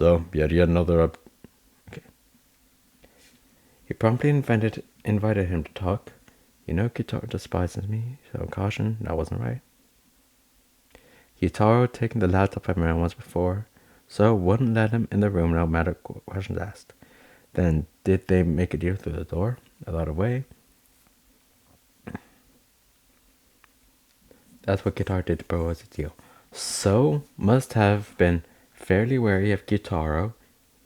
So, yet another okay. He promptly invited him to talk. You know, Kitaro despises me, so caution, that wasn't right. Kitaro had taken the laptop from him once before, so wouldn't let him in the room no matter questions asked. Then, did they make a deal through the door? Allowed away? That's what Kitaro did to propose a deal. So, must have been fairly wary of Kitaro,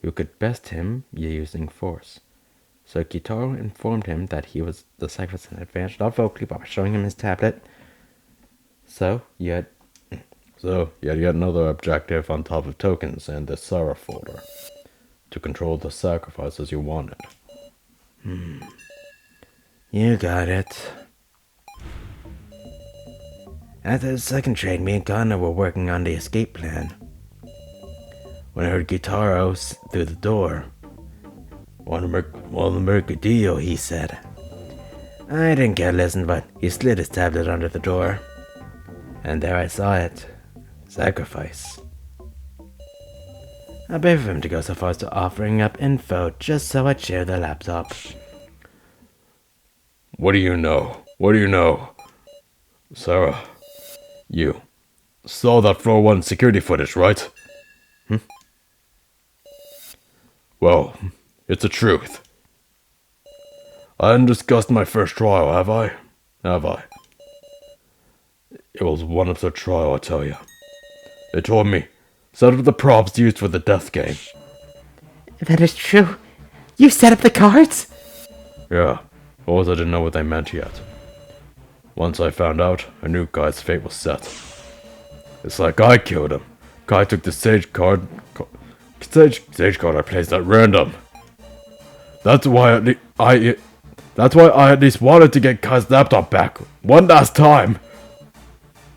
who could best him using force. So Kitaro informed him that he was the sacrifice in advance, not vocally, but by showing him his tablet. So, yet another objective on top of tokens in the Sarah folder. To control the sacrifices you wanted. You got it. After the second trade, me and Connor were working on the escape plan. When I heard Kitaro through the door. Want the Mercadillo, he said. I didn't care to listen, but he slid his tablet under the door. And there I saw it. Sacrifice. I paid for him to go so far as to offering up info just so I'd share the laptop. What do you know? What do you know? Sarah, you saw that floor 1 security footage, right? Well, it's the truth. I hadn't discussed my first trial, have I? It was one episode trial, I tell you. They told me, set up the props used for the death game. That is true. You set up the cards? Yeah, I didn't know what they meant yet. Once I found out, I knew Guy's fate was set. It's like I killed him. Guy took the stage card I placed at random. That's why I at least wanted to get Kai's laptop back one last time.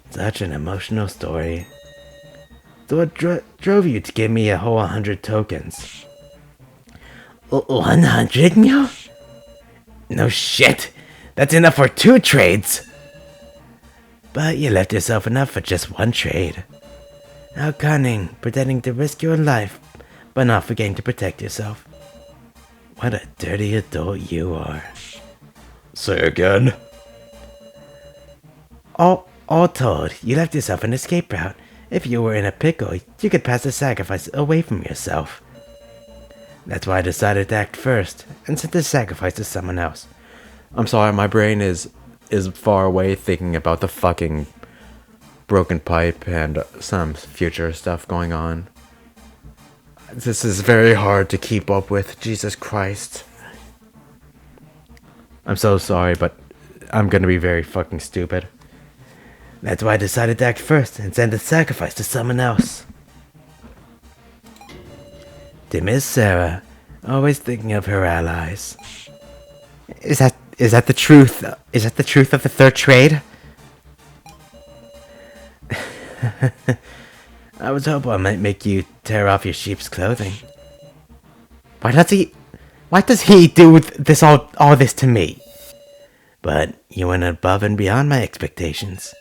Such an emotional story. So what drove you to give me a whole 100 tokens? 100 mil? No shit. That's enough for 2 trades. But you left yourself enough for just 1 trade. How cunning, pretending to risk your life, but not forgetting to protect yourself. What a dirty adult you are. Say again? All told, you left yourself an escape route. If you were in a pickle, you could pass the sacrifice away from yourself. That's why I decided to act first, and sent the sacrifice to someone else. I'm sorry, my brain is far away thinking about the fucking broken pipe and some future stuff going on. This is very hard to keep up with, Jesus Christ. I'm so sorry, but I'm gonna be very fucking stupid. That's why I decided to act first and send the sacrifice to someone else. To Miss Sarah, always thinking of her allies. Is that the truth? Is that the truth of the third trade? I was hoping I might make you tear off your sheep's clothing. Why does he do all this to me? But you went above and beyond my expectations.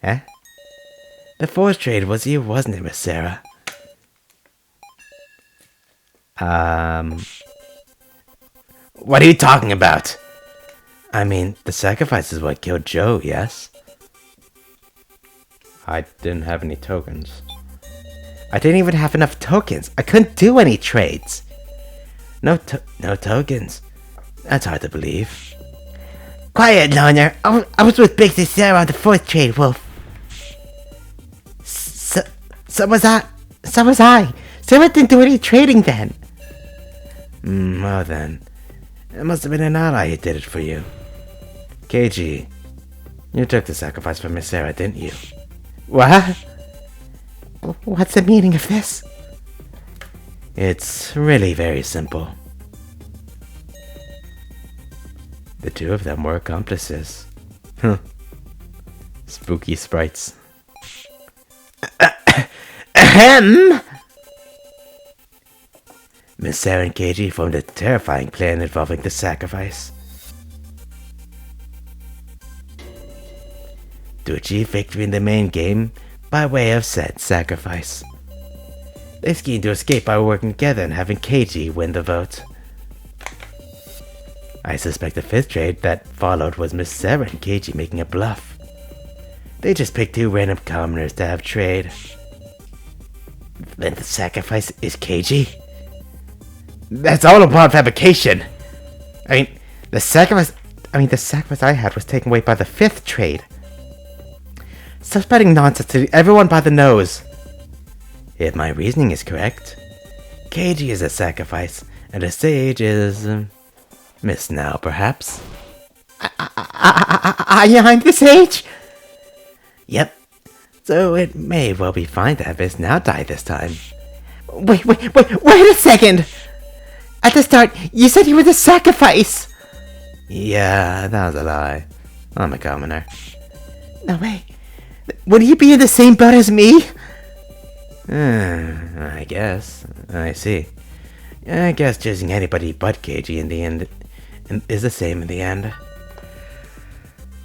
Eh? The fourth trade was you, wasn't it, Miss Sarah? What are you talking about? I mean, the sacrifice is what killed Joe, yes? I didn't have any tokens. I didn't even have enough tokens. I couldn't do any trades. No tokens. That's hard to believe. Quiet, loner. I was with Big Sarah on the fourth trade, Wolf. So was I. Sarah didn't do any trading then. Well then. It must have been an ally who did it for you. KG, you took the sacrifice from Miss Sarah, didn't you? What? What's the meaning of this? It's really very simple. The two of them were accomplices. Spooky sprites. Ahem! Miss Sarah and KG formed a terrifying plan involving the sacrifice. To achieve victory in the main game by way of said sacrifice. They schemed to escape by working together and having Keiji win the vote. I suspect the fifth trade that followed was Miss Sarah and Keiji making a bluff. They just picked two random commoners to have trade. Then the sacrifice is Keiji? That's all about fabrication! The sacrifice I had was taken away by the fifth trade. Stop spreading nonsense to everyone by the nose. If my reasoning is correct, Keiji is a sacrifice, and a sage is... Miss Now, perhaps? I'm the sage? Yep. So it may well be fine to have Miss Now die this time. Wait a second! At the start, you said you were the sacrifice! Yeah, that was a lie. I'm a commoner. No way. Would he be in the same boat as me? I guess. I see. I guess choosing anybody but Keiji in the end is the same in the end.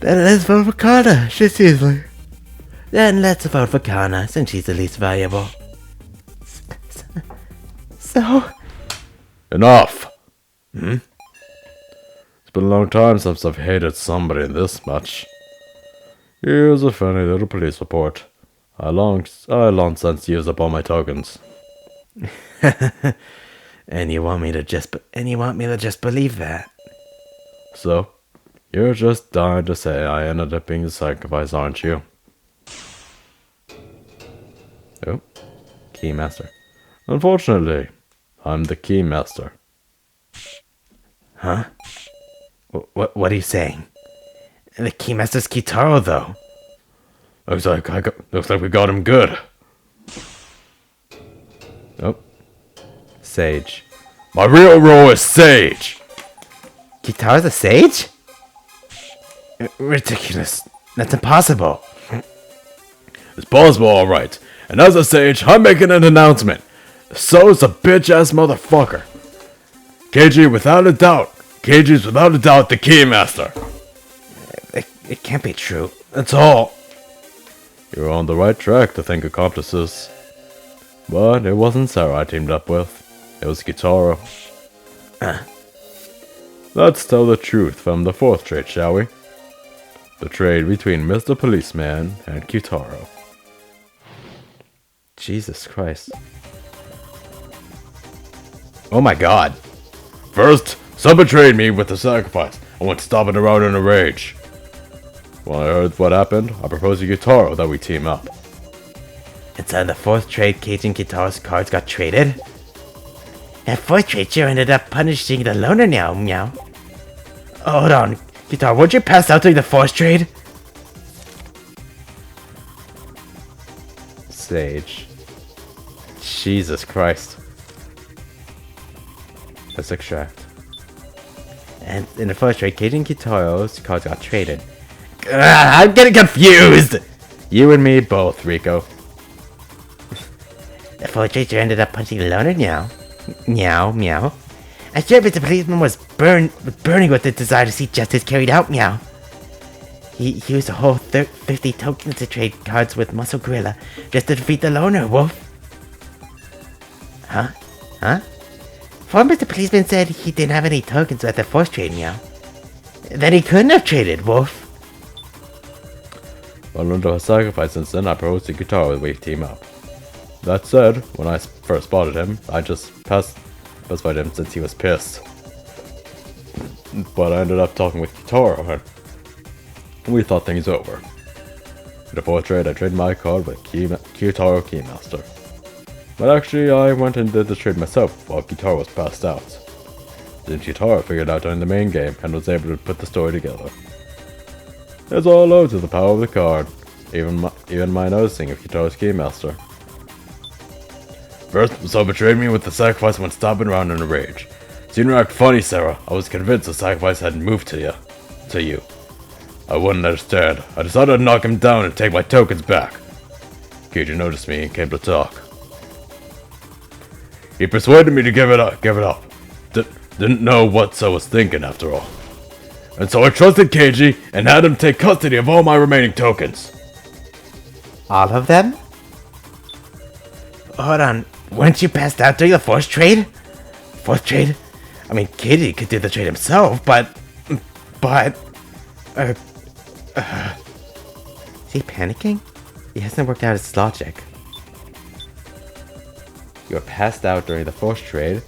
Then let's vote for Kana, just easily. Then let's vote for Kana, since she's the least valuable. So? Enough! It's been a long time since I've hated somebody this much. Here's a funny little police report. I long since used up all my tokens. And you want me to just believe that? So, you're just dying to say I ended up being the sacrifice, aren't you? Oh, Keymaster. Unfortunately, I'm the Keymaster. Huh? What are you saying? The Keymaster's Kitaro, though. Looks like we got him good. Oh. Sage. My real role is Sage! Kitaro's a sage? Ridiculous. That's impossible. It's possible, alright. And as a sage, I'm making an announcement. So is a bitch-ass motherfucker. Keiji's without a doubt the Keymaster. It can't be true. That's all. You're on the right track to think accomplices. But it wasn't Sarah I teamed up with. It was Kitaro. Let's tell the truth from the fourth trade, shall we? The trade between Mr. Policeman and Kitaro. Jesus Christ. Oh my god. First, some betrayed me with the sacrifice and went stomping around in a rage. When I heard what happened, I proposed to Kitaro that we team up. And so in the fourth trade, Keiji and Kitaro's cards got traded? That fourth trade sure ended up punishing the loner now, meow. Hold on, Kitaro, weren't you passed out during the fourth trade? Sage. Jesus Christ. Let's extract. And in the first trade, Keiji and Kitaro's cards got traded. I'm getting confused! You and me both, Rico. The fourth trader ended up punching the loner, meow. Meow, meow. I'm sure Mr. Policeman was burning with the desire to see justice carried out, meow. He used a whole 50 tokens to trade cards with Muscle Gorilla just to defeat the loner, Wolf. Huh? Before Mr. Policeman said he didn't have any tokens at the fourth trade, meow. Then he couldn't have traded, Wolf. Well, under a sacrifice incident, I proposed to Kitaro that we team up. That said, when I first spotted him, I just pacified him since he was pissed. But I ended up talking with Kitaro, and we thought things over. In the fourth trade, I traded my card with Kitaro Keymaster. But actually, I went and did the trade myself while Kitaro was passed out. Then Kitaro figured out during the main game and was able to put the story together. It's all owed to the power of the card, even my noticing of Kitaro's Keymaster. First, so betrayed me with the sacrifice when stomping around in a rage. Seeing you act funny, Sarah, I was convinced the sacrifice hadn't moved to you. I wouldn't understand. I decided to knock him down and take my tokens back. Keiji noticed me and came to talk. He persuaded me to give it up. Didn't know what I was thinking after all. And so I trusted Keiji and had him take custody of all my remaining tokens. All of them? Hold on. Weren't you passed out during the fourth trade? Fourth trade? I mean, Keiji could do the trade himself, but... Uh, is he panicking? He hasn't worked out his logic. You were passed out during the fourth trade.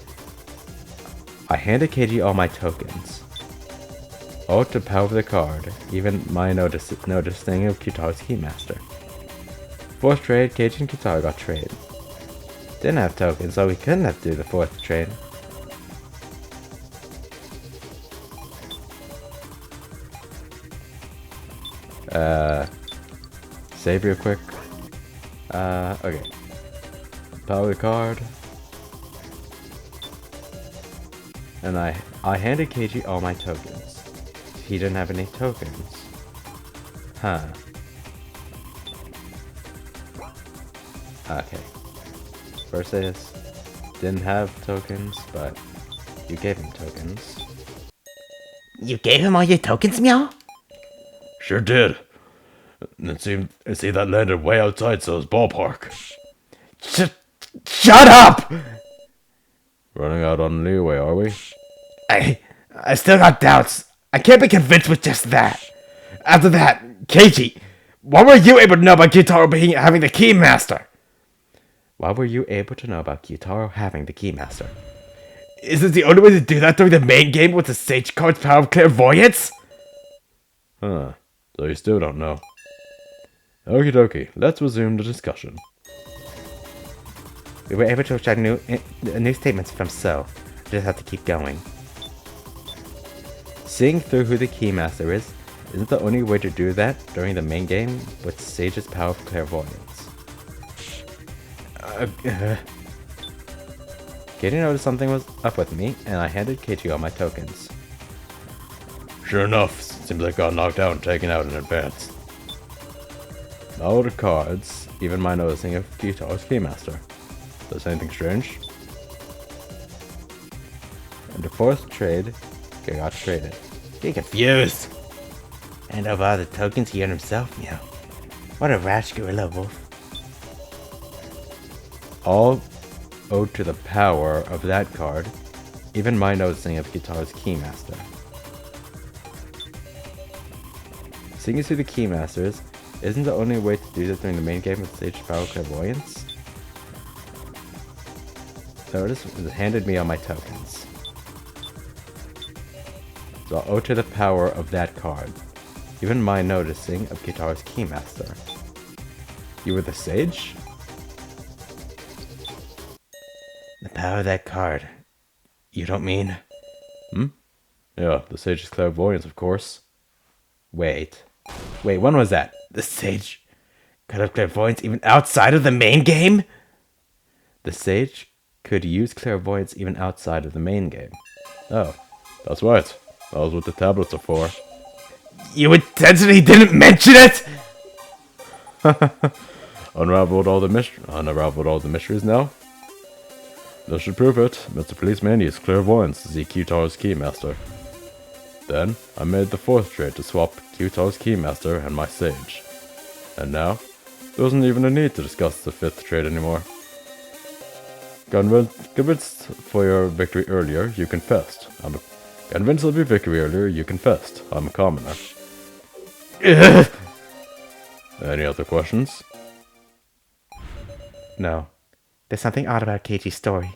I handed Keiji all my tokens. Oh, to power the card. Even my noticing of Kitaro's Keymaster. Fourth trade, Keiji and Kitaro got traded. Didn't have tokens, so we couldn't have to do the fourth trade. Save real quick. Okay. Power the card. And I handed Keiji all my tokens. He didn't have any tokens. Huh. Okay. First is didn't have tokens, but you gave him tokens. You gave him all your tokens, Meow? Sure did. It seemed that landed way outside So's ballpark. Shut up! Running out on leeway, are we? I still got doubts. I can't be convinced with just that. After that, Keiji, what were you able to know about Kitaro having the Keymaster? Why were you able to know about Kitaro having the Keymaster? Is this the only way to do that during the main game with the Sage card's power of clairvoyance? Huh. So you still don't know. Okie dokie, let's resume the discussion. We were able to extract new statements from So. We just have to keep going. Seeing through who the Keymaster is isn't the only way to do that during the main game with Sage's power of clairvoyance. Keiji noticed something was up with me, and I handed Keiji all my tokens. Sure enough, seems like I got knocked out and taken out in advance. All the cards, even my noticing of Kitaro's Keymaster. Does anything strange? In the fourth trade, he got traded. Getting confused! And of all the tokens he earned himself, Meow. What a rash gorilla wolf. All owed to the power of that card, even my noticing of Kitaro's Keymaster. Seeing as who the Keymasters isn't the only way to do this during the main game with Sage Power Clairvoyance. Notice it handed me all my tokens. So I'll owe to the power of that card, even my noticing of Kitaro's Keymaster. You were the Sage? The power of that card. You don't mean? Yeah, the Sage's Clairvoyance, of course. Wait, when was that? The Sage could have clairvoyance even outside of the main game? The Sage could use clairvoyance even outside of the main game. Oh, that's right. That was what the tablets are for. You intentionally didn't mention it? Unraveled all the mysteries now? This should prove it. Mr. Policeman used clairvoyance to see Kitaro's Keymaster. Then, I made the fourth trade to swap Kitaro's Keymaster and my Sage. And now, there wasn't even a need to discuss the fifth trade anymore. Convinced for your victory earlier, you confessed. Convinced of your victory earlier, you confessed. I'm a commoner. Any other questions? No. There's something odd about Keiji's story.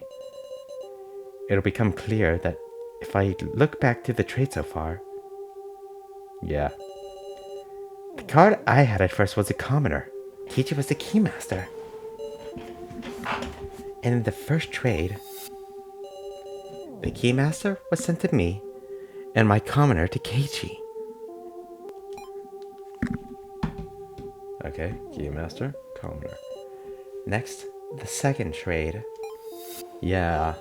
It'll become clear that if I look back to the trade so far... Yeah. The card I had at first was a commoner. Keiji was the Keymaster. And in the first trade, the Keymaster was sent to me, and my commoner to Keiji. Okay, Keymaster, commoner. Next, the second trade. Yeah,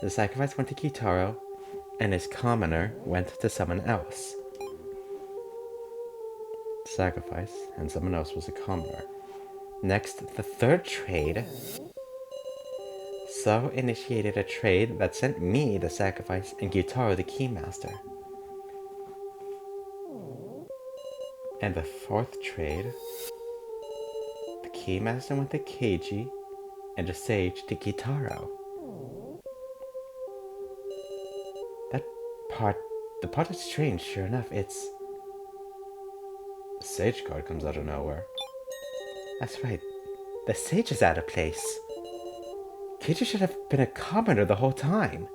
the sacrifice went to Kitaro, and his commoner went to someone else. Sacrifice, and someone else was a commoner. Next, the third trade. So initiated a trade that sent me the sacrifice and Gyutaro the Keymaster. And the fourth trade, the Keymaster went to Keiji, and a sage to Kitaro. That part, the part is strange, sure enough. It's... The sage card comes out of nowhere. That's right. The sage is out of place. Keiji should have been a commoner the whole time.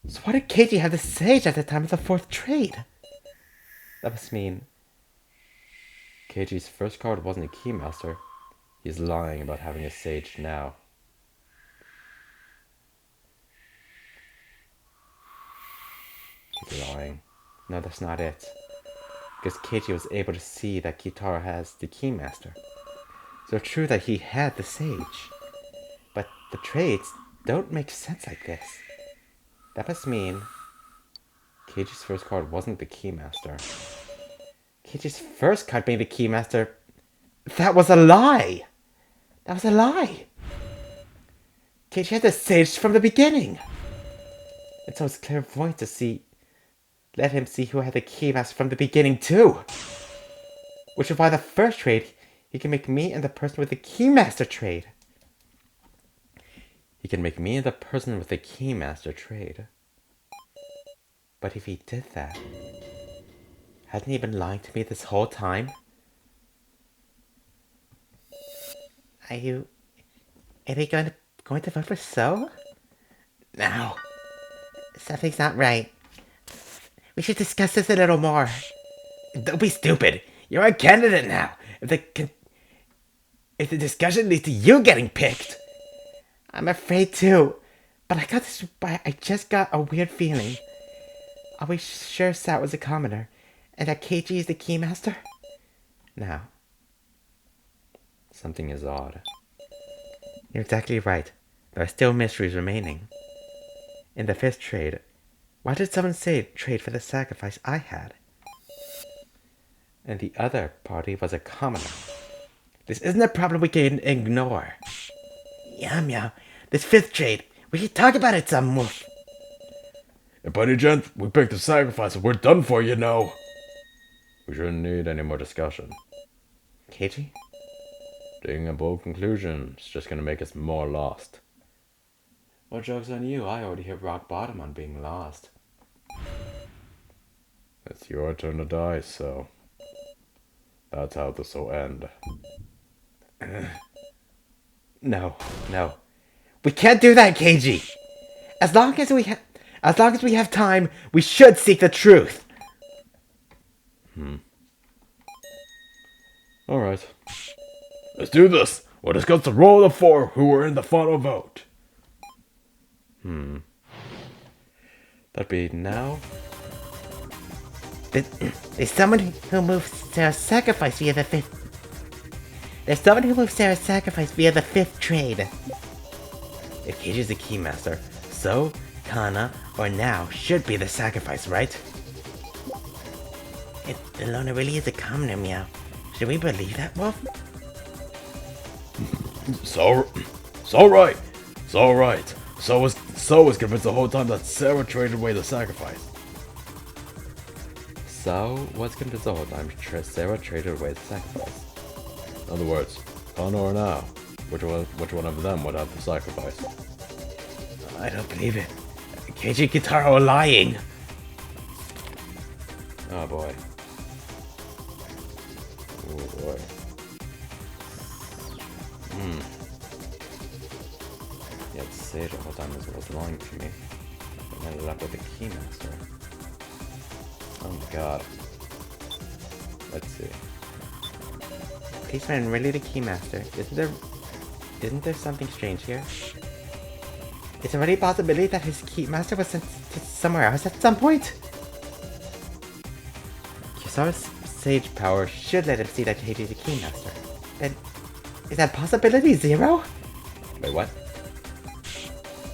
So why did Keiji have the sage at the time of the 4th trade? That must mean... Keiji's first card wasn't a Keymaster. He's lying about having a sage now. He's lying. No, that's not it. Because Keiji was able to see that Kitaro has the Keymaster. So it's true that he had the sage. But the trades don't make sense like this. That must mean... Keiji's first card wasn't the Keymaster. Keiji's first card being the Keymaster... That was a lie! That was a lie! Keiji had the sage from the beginning! And so it's clairvoyant to see... Let him see who had the Keymaster from the beginning too! Which is why the first trade, he can make me and the person with the Keymaster trade. He can make me and the person with the Keymaster trade. But if he did that, hasn't he been lying to me this whole time? Are you going to vote for So? No. Something's not right. We should discuss this a little more. Don't be stupid. You're a candidate now. If the discussion leads to you getting picked. I'm afraid too. But I just got a weird feeling. Are we sure Sat was a commoner? And that Keiji is the Keymaster? Now. Something is odd. You're exactly right. There are still mysteries remaining. In the 5th trade, why did someone say trade for the sacrifice I had? And the other party was a commoner. This isn't a problem we can ignore. Yeah, meow. This 5th trade, we should talk about it some more. And by any chance, we picked the sacrifice and we're done for, you know. We shouldn't need any more discussion. Keiji? Digging a bold conclusion is just gonna make us more lost. Well, joke's on you. I already hit rock bottom on being lost. It's your turn to die, so... That's how this will end. No. We can't do that, Keiji! As long as we have time, we should seek the truth! Alright. Let's do this! We'll discuss the role of the 4 who were in the final vote. That'd be now? There's someone who moved Sarah's sacrifice via the 5th... There's someone who moved Sarah's sacrifice via the 5th trade. If Keiji's the Keymaster, So, Kana, or Now should be the sacrifice, right? If the loner really is a commoner, meow, should we believe that, Wolf? So right. So was convinced the whole time that Sarah traded away the sacrifice. So was convinced the whole time Sarah traded away the sacrifice. In other words, Kana or Now, which one of them would have the sacrifice? I don't believe it. Keiji and Kitaro are lying. Oh boy. Oh boy. Yeah, the sage the whole time was lying to me. And ended up with the Keymaster. Oh my god. Let's see. Policeman really the Keymaster. Isn't there something strange here? Is there any possibility that his Keymaster was sent to somewhere else at some point? Kisaru's sage power should let him see that Keiji is the Keymaster. Then, is that possibility 0? Wait, what?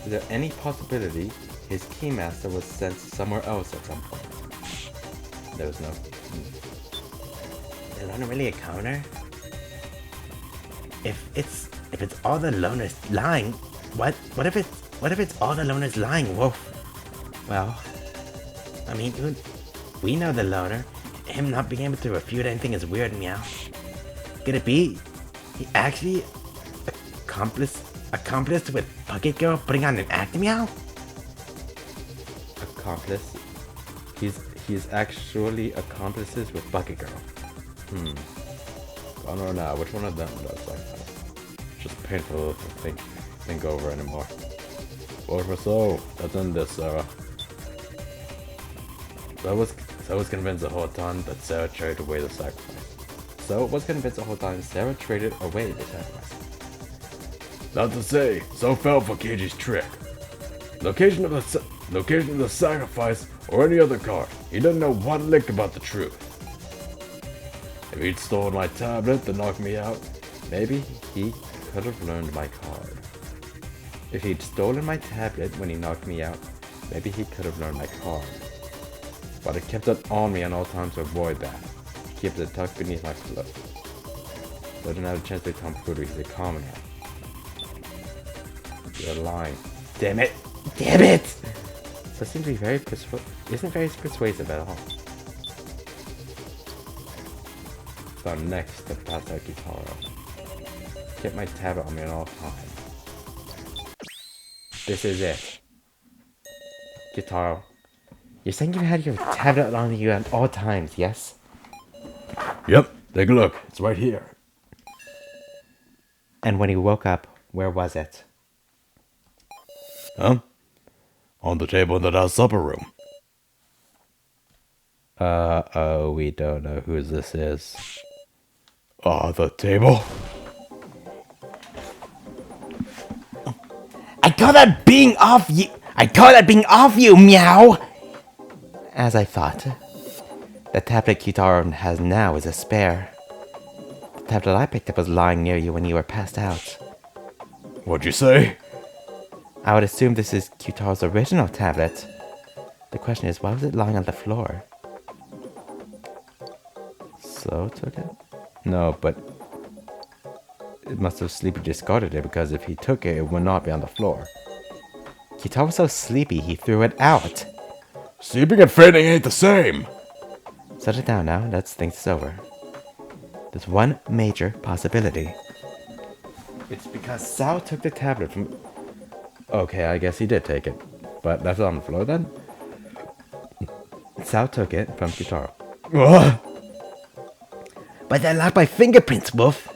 Is there any possibility his Keymaster was sent somewhere else at some point? There was no... Is Loner really a commoner? If it's all the loners lying, what if it's all the loners lying, Wolf? Well, I mean, we know the loner. Him not being able to refute anything is weird, meow. Could it be He actually accomplice with Bucket Girl putting on an act, meow? Accomplice? He's actually accomplices with Bucket Girl. I don't know now, which one of them does like that? Just painful to think over anymore. Vote for So. Let's end this, Sarah. So I was convinced the whole time that Sarah traded away the sacrifice. So was convinced the whole time Sarah traded away the sacrifice. Not to say, So fell for Keiji's trick. Location of the sacrifice or any other card. He didn't know one lick about the truth. If he'd stolen my tablet to knock me out, maybe he could have learned my card. If he'd stolen my tablet when he knocked me out, maybe he could have learned my card. But I kept it on me at all times to avoid that. Kept it tucked beneath my cloak. So I didn't have a chance to Tom Fudu, he's a commoner. You're lying. Damn it! Damn it! So it seems to be isn't very persuasive at all. So I'm next to pass out Kitaro. Get my tablet on me at all times. This is it. Kitaro. You're saying you had your tablet on you at all times, yes? Yep, take a look. It's right here. And when you woke up, where was it? Huh? On the table in the last supper room. We don't know who this is. The table? I call that being off you! I call that being off you, meow! As I thought. The tablet Kitaro has now is a spare. The tablet I picked up was lying near you when you were passed out. What'd you say? I would assume this is Kitaro's original tablet. The question is, why was it lying on the floor? So took it? No, but it must have sleepy discarded it, because if he took it, it would not be on the floor. Kitaro was so sleepy, he threw it out. Sleeping and fainting ain't the same. Set it down now, let's think this over. There's one major possibility. It's because Sao took the tablet from... Okay, I guess he did take it. But left it on the floor then? Sao took it from Kitaro. But they're locked by fingerprints, Wolf.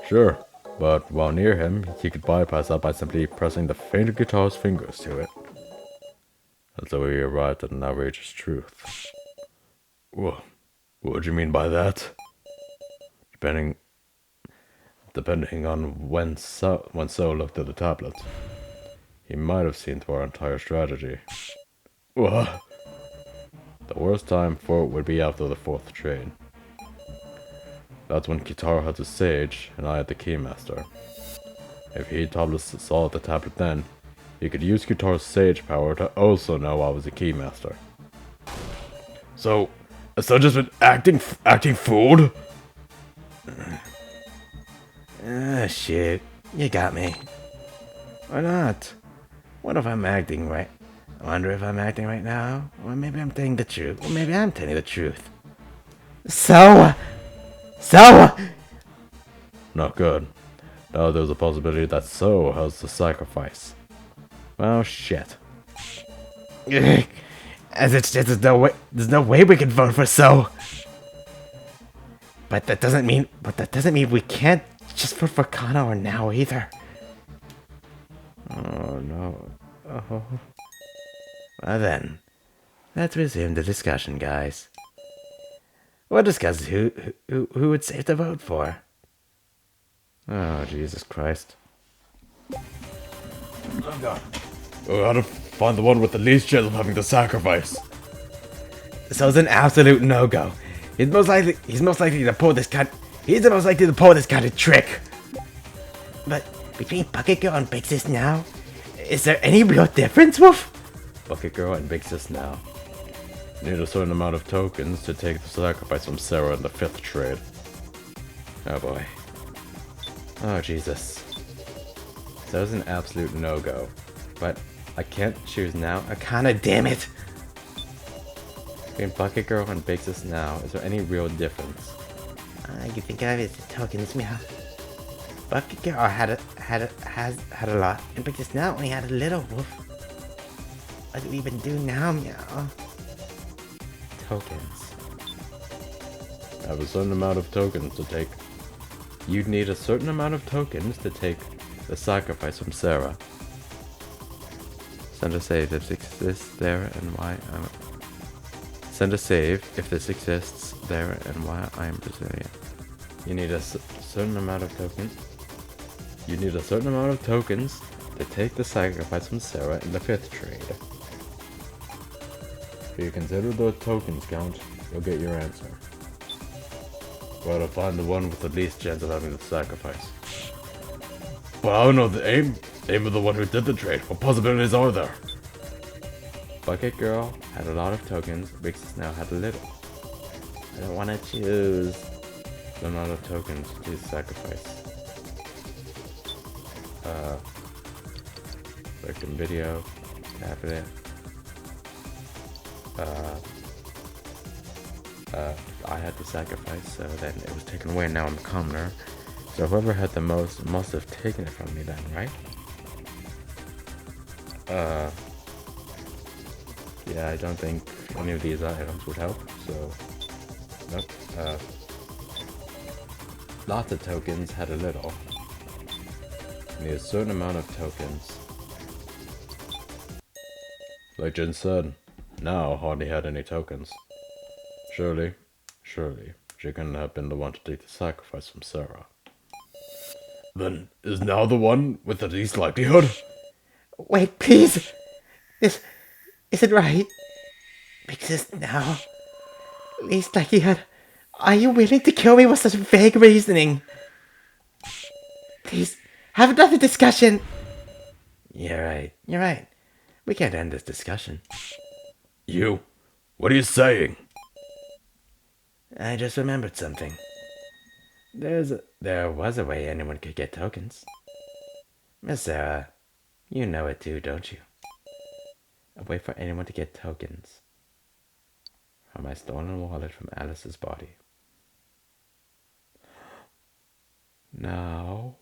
Sure, but while near him, he could bypass that by simply pressing the fainted guitar's fingers to it. And so he arrived at an outrageous truth. What do you mean by that? Depending on when So looked at the tablet, he might have seen through our entire strategy. What? The worst time for it would be after the fourth trade. That's when Kitaro had the Sage and I had the Keymaster. If he saw the tablet then, he could use Kitaro's Sage power to also know I was the Keymaster. So just been acting fooled? Shit. You got me. Or not. What if I'm acting right? I wonder if I'm acting right now. Or maybe I'm telling the truth. Or maybe I'm telling the truth. So... Not good. Now there's a possibility that So has the sacrifice. Well, shit. As it's just there's no way we can vote for So. But that doesn't mean we can't just vote for Kana or Now either. Oh no. Oh. Well then, let's resume the discussion, guys. We'll discuss who would safe to vote for. Oh, Jesus Christ. Oh god. We gotta find the one with the least chance of having the sacrifice. So it's an absolute no-go. He's most likely to pull this kind. He's the most likely to pull this kind of trick. But between Bucket Girl and Big Sis Now, is there any real difference, Wolf? Bucket Girl and Big Sis Now. Need a certain amount of tokens to take the sacrifice from Sarah in the fifth trade. Oh boy. Oh Jesus. So it's an absolute no-go. But I can't choose Now. Akana, damn it! Between Bucket Girl and Big Sis Now, is there any real difference? You think I have the tokens, meow? Bucket Girl had a lot, and because now only had a little. Wolf. What do we even do now, meow? Tokens. Have a certain amount of tokens to take. You'd need a certain amount of tokens to take the sacrifice from Sarah. Send a save if this exists there and why I'm... Send a save if this exists there and why I am Brazilian. You need a certain amount of tokens. You need a certain amount of tokens to take the sacrifice from Sarah in the 5th trade. If you consider those tokens count, you'll get your answer. Gotta find the one with the least chance of having the sacrifice. But I don't know the aim of the one who did the trade. What possibilities are there? Bucket Girl had a lot of tokens, Vixus now had a little. I don't want to choose. The amount of tokens to sacrifice. Victim video, tap it. I had to sacrifice, so then it was taken away, now I'm a commoner. So whoever had the most must have taken it from me then, right? Yeah, I don't think any of these items would help, so... Nope. Lots of tokens had a little. Need a certain amount of tokens. Like Jin said, now hardly had any tokens. Surely, she couldn't have been the one to take the sacrifice from Sarah. Then, is now the one with the least likelihood? Wait, please! Is it right? Because now... Least likelihood... Are you willing to kill me with such vague reasoning? Please, have another discussion! You're right. We can't end this discussion. You? What are you saying? I just remembered something. There was a way anyone could get tokens. Miss Sarah, you know it too, don't you? A way for anyone to get tokens. From my stolen wallet from Alice's body. Now,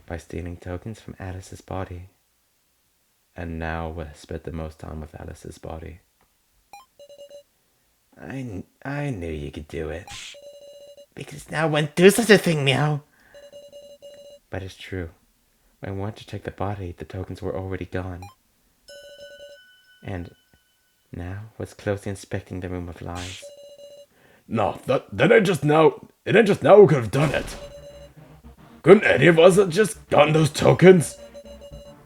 by stealing tokens from Alice's body. And now we'll spend the most time with Alice's body. I knew you could do it. Because now one do such a thing, meow. But it's true. When I went to check the body, the tokens were already gone. And now was closely inspecting the room of lies. No, that ain't just now. It ain't just now who could have done it. Couldn't any of us have just gotten those tokens?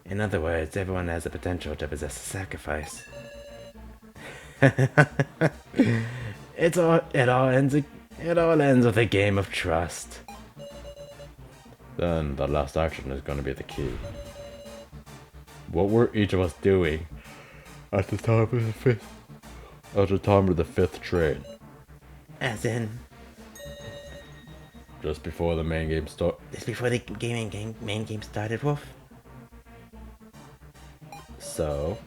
In other words, everyone has the potential to possess a sacrifice. It all ends with a game of trust. Then the last action is going to be the key. What were each of us doing at the time of the fifth? At the time of the 5th trade. As in, just before the main game started. Just before the main game started, Wolf. So,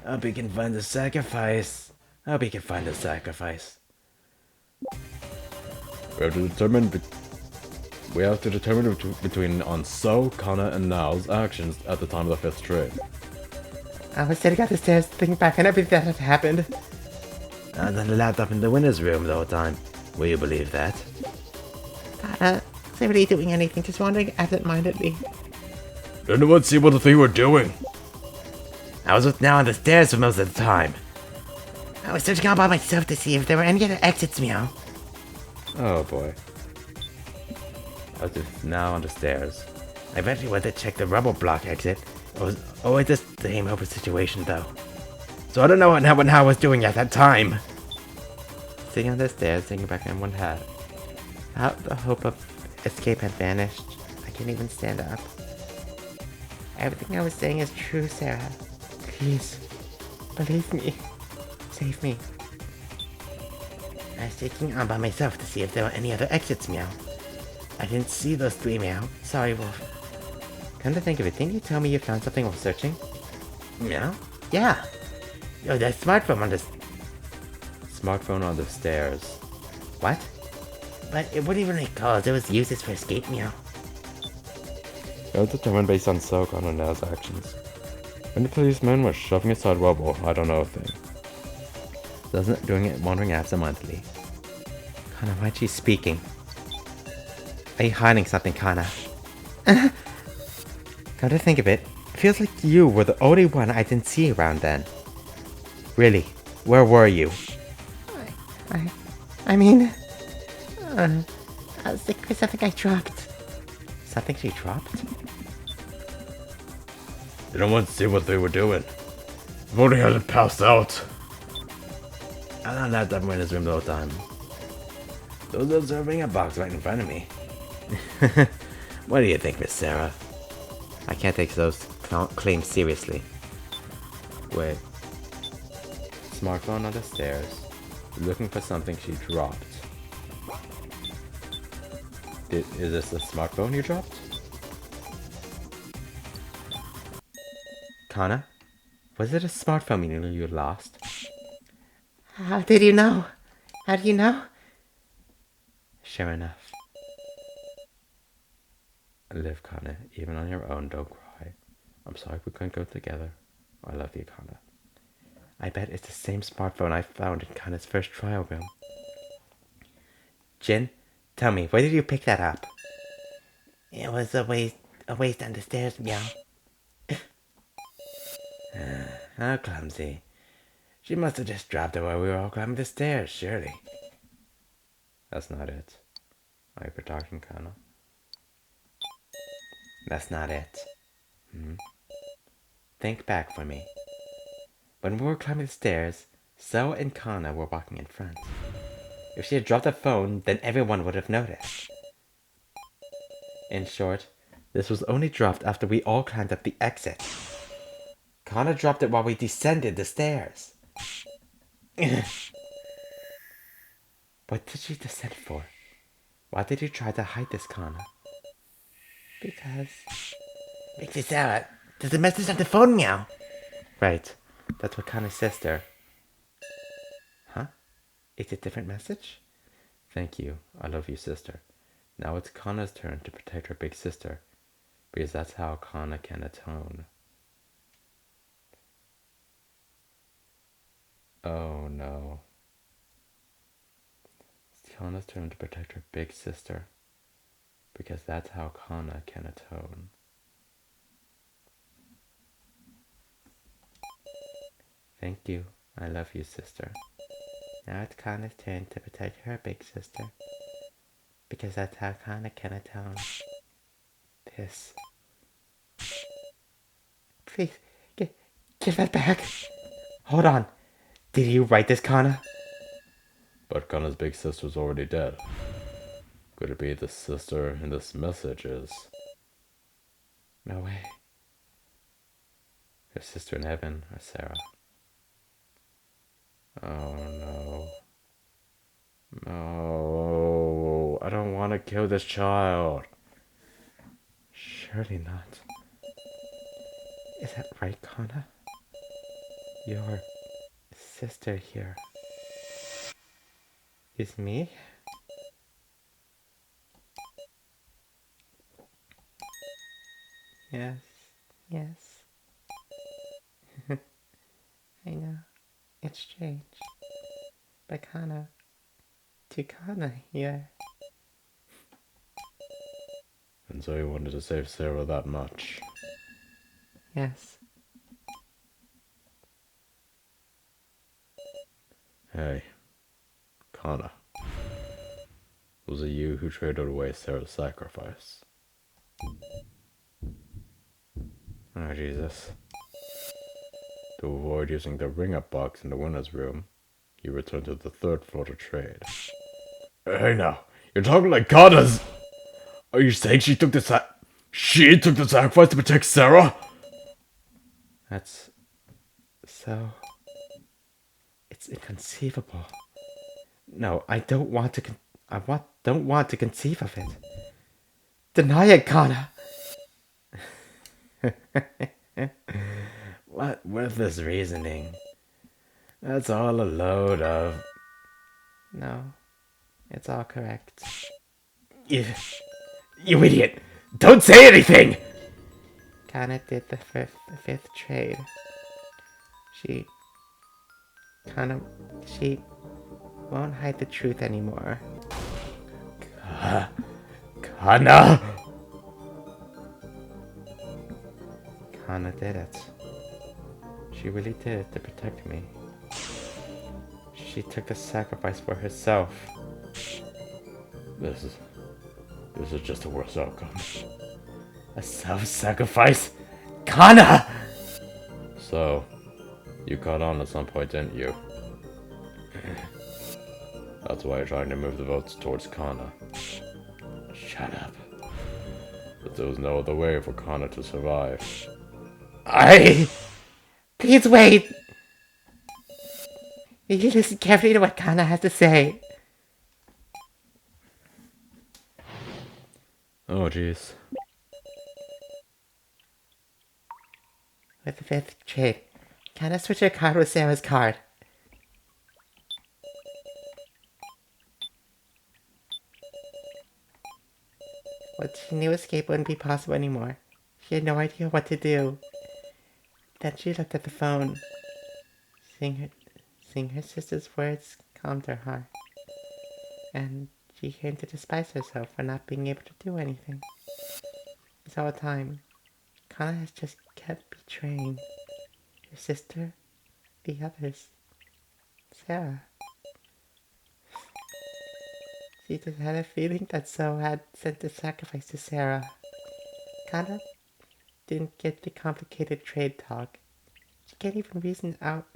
Hope we can find the sacrifice. we have to determine between Anso, Kana, and Nao's actions at the time of the 5th trade. I was sitting at the stairs thinking back on everything that had happened. I was on the laptop in the winner's room the whole time. Will you believe that? Is anybody doing anything? Just wandering absent-mindedly. Did anyone see what the thing were doing? I was with Now on the stairs for most of the time. I was searching all by myself to see if there were any other exits, meow. Oh boy. I was with Now on the stairs. I eventually went to check the rubble block exit. It was always the same open situation, though. So I don't know what I was doing at that time. Sitting on the stairs, thinking back on what had. How the hope of escape had vanished. I can't even stand up. Everything I was saying is true, Sarah. Please, believe me. Save me. I was taking on by myself to see if there were any other exits, meow. I didn't see those 3, meow. Sorry, Wolf. Come to think of it, didn't you tell me you found something while searching? Meow? Yeah. Oh, that smartphone on the... Smartphone on the stairs. What? But it wouldn't even make calls. It was useless for escape, meow. It was determined based on Sokan and Nao's actions. When the policeman was shoving aside rubble, I don't know a thing. Doesn't doing it wandering absentmindedly. Kana, why'd she speaking? Are you hiding something, Kana? Come to think of it, it feels like you were the only one I didn't see around then. Really, where were you? I mean... something I dropped. Something she dropped? Didn't want to see what they were doing. If only I hadn't passed out. I don't let them in his room the whole time. Those are serving a box right in front of me. What do you think, Miss Sarah? I can't take those claims seriously. Wait. Smartphone on the stairs. Looking for something she dropped. Is this the smartphone you dropped? Kana? Was it a smartphone you lost? How did you know? How do you know? Sure enough. Live, Kana. Even on your own, don't cry. I'm sorry we couldn't go together. I love you, Kana. I bet it's the same smartphone I found in Kana's first trial room. Jin, tell me, where did you pick that up? It was a ways down the stairs, meow. How clumsy. She must have just dropped it while we were all climbing the stairs, surely. That's not it. Are you protecting Kana? That's not it. Think back for me. When we were climbing the stairs, So and Kana were walking in front. If she had dropped the phone, then everyone would have noticed. In short, this was only dropped after we all climbed up the exit. Kana dropped it while we descended the stairs. What did she descend for? Why did you try to hide this, Kana? Because Sarah, there's a message on the phone, meow. Right, that's what Kana's sister. Huh? It's a different message? Thank you. I love you, sister. Now it's Kana's turn to protect her big sister, because that's how Kana can atone. Oh no. It's Kana's turn to protect her big sister, because that's how Kana can atone. Thank you. I love you, sister. Now it's Kana's turn to protect her big sister, because that's how Kana can atone. This. Please, give that back. Hold on. Did you write this, Kana? But Kana's big sister's already dead. Could it be the sister in this message is... No way. Her sister in heaven, or Sarah. Oh no. No. I don't want to kill this child. Surely not. Is that right, Kana? Your sister here is me? Yes. I know. It's strange. But Kana, to Kana here. And so you wanted to save Sarah that much? Yes. Hey, Kana. Was it you who traded away Sarah's sacrifice? Oh, Jesus. To avoid using the ring-up box in the winner's room, you returned to the third floor to trade. Hey now, you're talking like Kana's... Are you saying she took the sacrifice to protect Sarah? That's... so... It's inconceivable. No, I don't want to don't want to conceive of it. Deny it, Kana! What with this reasoning? That's all a load of... No. It's all correct. You idiot! Don't say anything! Kana did the fifth trade. She won't hide the truth anymore. Kana! Kana did it. She really did it to protect me. She took the sacrifice for herself. This is just the worst outcome. A self-sacrifice? Kana! So, you caught on at some point, didn't you? That's why you're trying to move the votes towards Kana. Shut up. But there was no other way for Kana to survive. Please wait! You listen carefully to what Kana has to say. Oh, jeez. With the fifth trade, Kana switched her card with Sarah's card. What she knew escape wouldn't be possible anymore. She had no idea what to do. Then she looked at the phone. Seeing her sister's words calmed her heart. And she came to despise herself for not being able to do anything. This whole time, Kana has just kept betraying her sister, the others, Sarah. She just had a feeling that So had sent the sacrifice to Sarah. Kana didn't get the complicated trade talk. She can't even reason out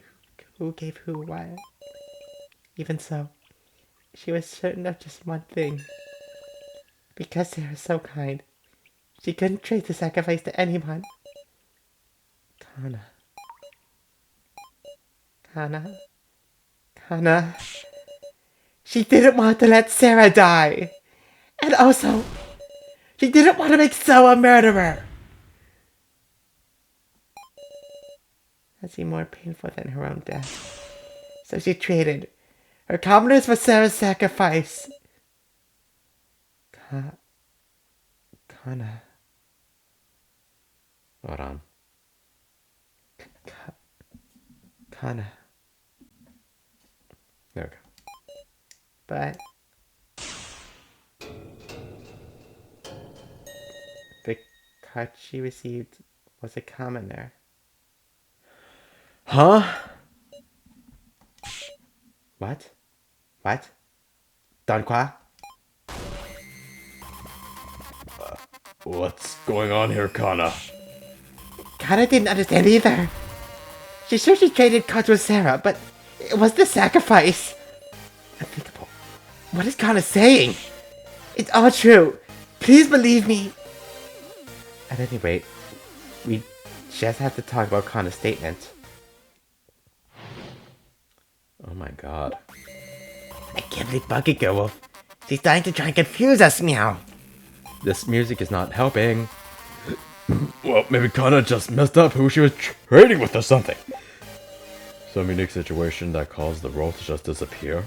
who gave who what. Even so, she was certain of just one thing. Because Sarah's so kind, she couldn't trade the sacrifice to anyone. Kana. She didn't want to let Sarah die. And also, she didn't want to make So a murderer. That seemed more painful than her own death. So she traded her calmness for Sarah's sacrifice. Kana. Hold on. Kana. There we go. But the card she received was a commoner. Huh? What? Donqua? What's going on here, Kana? Kana didn't understand either. She sure she traded cards with Sarah, but it was the sacrifice. Unthinkable. What is Kana saying? It's all true. Please believe me. At any rate, we just have to talk about Kana's statement. Oh my god. I can't believe Bucket Girl Wolf. She's starting to try and confuse us, meow. This music is not helping. Well, maybe Kana just messed up who she was trading with or something. Some unique situation that caused the roll to just disappear?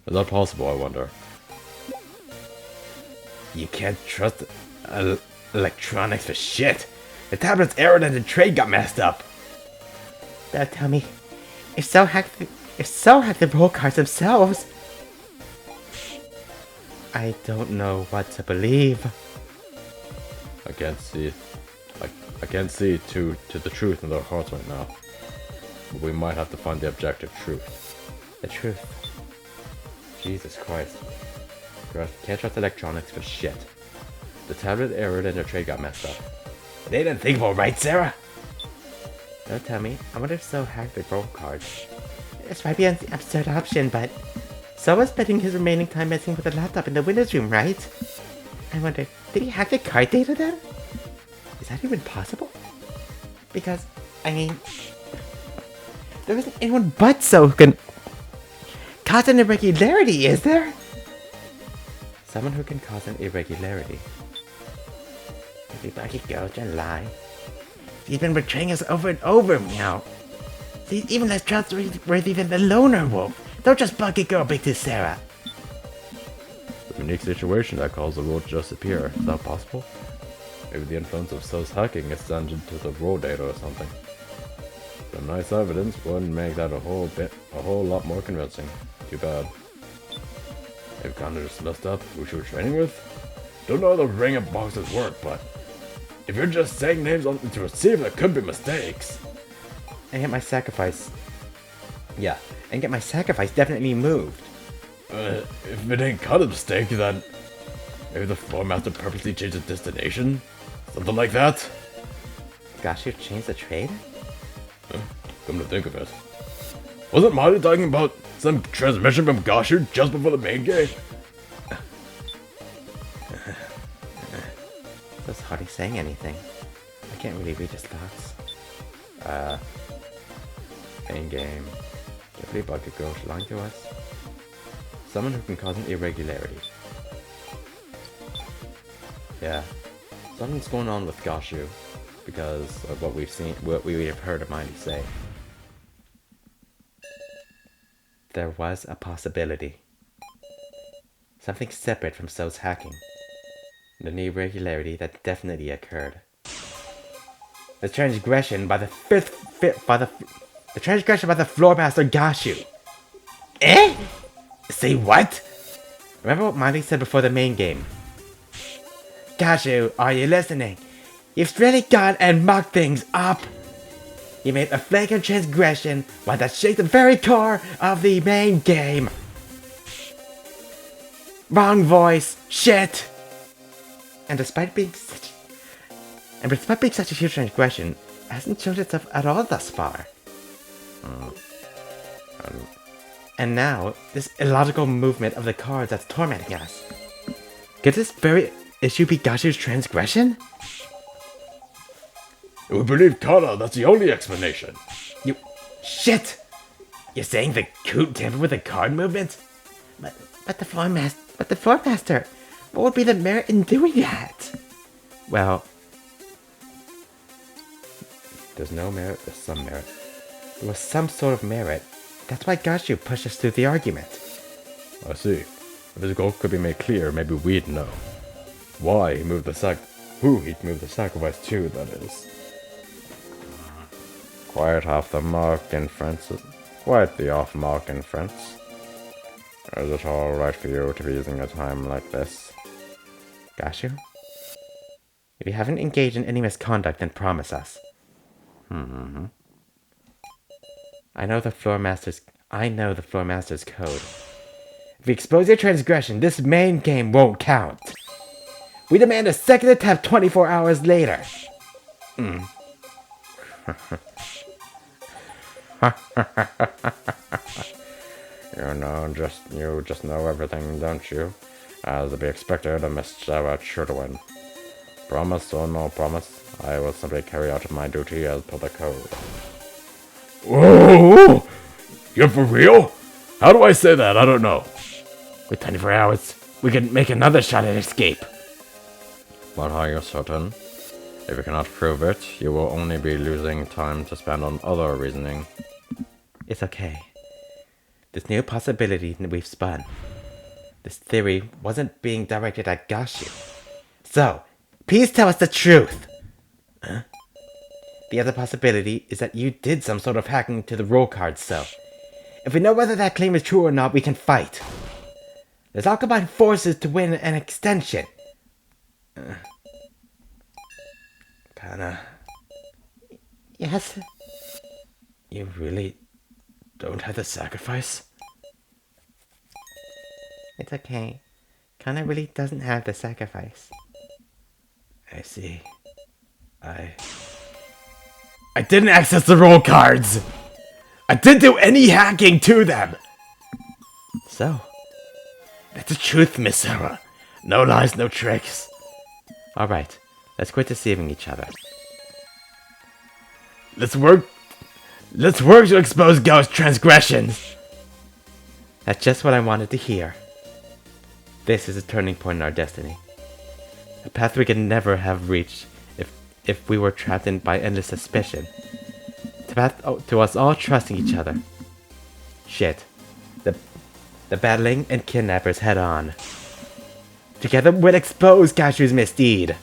Is that possible, I wonder? You can't trust electronics for shit. The tablet's errored and the trade got messed up. Don't tell me. If So hacked the roll cards themselves. I don't know what to believe. I can't see to the truth in their hearts right now. But we might have to find the objective truth. The truth. Jesus Christ. Can't trust electronics for shit. The tablet errored and the trade got messed up. They didn't think about right, Sarah? Don't tell me. I wonder if So hacked the roll cards. This might be an absurd option, but So was spending his remaining time messing with the laptop in the Windows room, right? I wonder, did he hack the card data then? Is that even possible? Because, I mean, there isn't anyone but So who can cause an irregularity, is there? Someone who can cause an irregularity. Everybody goes and lie. She's been betraying us over and over, meow. She's even less trustworthy than the loner wolf. Don't just Bucket Girl Big to Sarah. unique situation that caused the rule to just appear. Is that possible? Maybe the influence of So's hacking extended to the raw data or something. Some nice evidence would make that a whole lot more convincing. Too bad. They've kinda just messed up who she was training with? Don't know how the ring and boxes work, but if you're just saying names on to receive, there could be mistakes. And get my sacrifice. Yeah, and get my sacrifice definitely moved. If it ain't cut a mistake, then maybe the floor master purposely changed the destination? Something like that? Gashu changed the trade? Come to think of it. Wasn't Marty talking about some transmission from Gashu just before the main game? That's hardly saying anything. I can't really read his thoughts. Main game. Deputy Bakugo lying to us. Someone who can cause an irregularity. Yeah. Something's going on with Gashu because of what we've seen, what we have heard Mighty say. There was a possibility. Something separate from So's hacking. An irregularity that definitely occurred. The transgression by the transgression by the floor master Gashu. Eh? Say what? Remember what Mighty said before the main game? Gashu, are you listening? You've really gone and mucked things up. You made a flagrant transgression, one that shakes the very core of the main game. Wrong voice. Shit. And despite being such a huge transgression, it hasn't shown itself at all thus far. And now, this illogical movement of the cards that's tormenting us. Could this very issue be Gashu's transgression? We believe Kara, that's the only explanation. You... Shit! You're saying the coot tampered with the card movement? But the floor master... What would be the merit in doing that? Well... There's no merit, there's some merit. There was some sort of merit. That's why Gashu pushed us through the argument. I see. If his goal could be made clear, maybe we'd know. Why he moved the who he'd moved the sacrifice to, that is. Quite off the mark, inference. Quite the off mark, inference. Is it alright for you to be using a time like this? Gashu? If you haven't engaged in any misconduct, then promise us. I know the floor master's code. If you expose your transgression, this main game won't count. We demand a second attempt 24 hours later. You just know everything, don't you? As to be expected, a Mr. sure to win. Promise or no promise, I will simply carry out my duty as per the code. Whoa! You're for real? How do I say that? I don't know. With 24 hours, we can make another shot at escape. But are you certain? If you cannot prove it, you will only be losing time to spend on other reasoning. It's okay. This new possibility that we've spun. This theory wasn't being directed at Gashu. So, please tell us the truth. Huh? The other possibility is that you did some sort of hacking to the roll cards, so... If we know whether that claim is true or not, we can fight. Let's all combine forces to win an extension. Kana... Yes? You really don't have the sacrifice? It's okay. Kana really doesn't have the sacrifice. I see. I didn't access the roll cards! I didn't do any hacking to them! So, that's the truth, Miss Sarah. No lies, no tricks. Alright, let's quit deceiving each other. Let's work to expose Gao's transgressions! That's just what I wanted to hear. This is a turning point in our destiny. A path we could never have reached if we were trapped in by endless suspicion. The path to us all trusting each other. Shit. The battling and kidnappers head on. Together we'll expose Gashu's misdeed.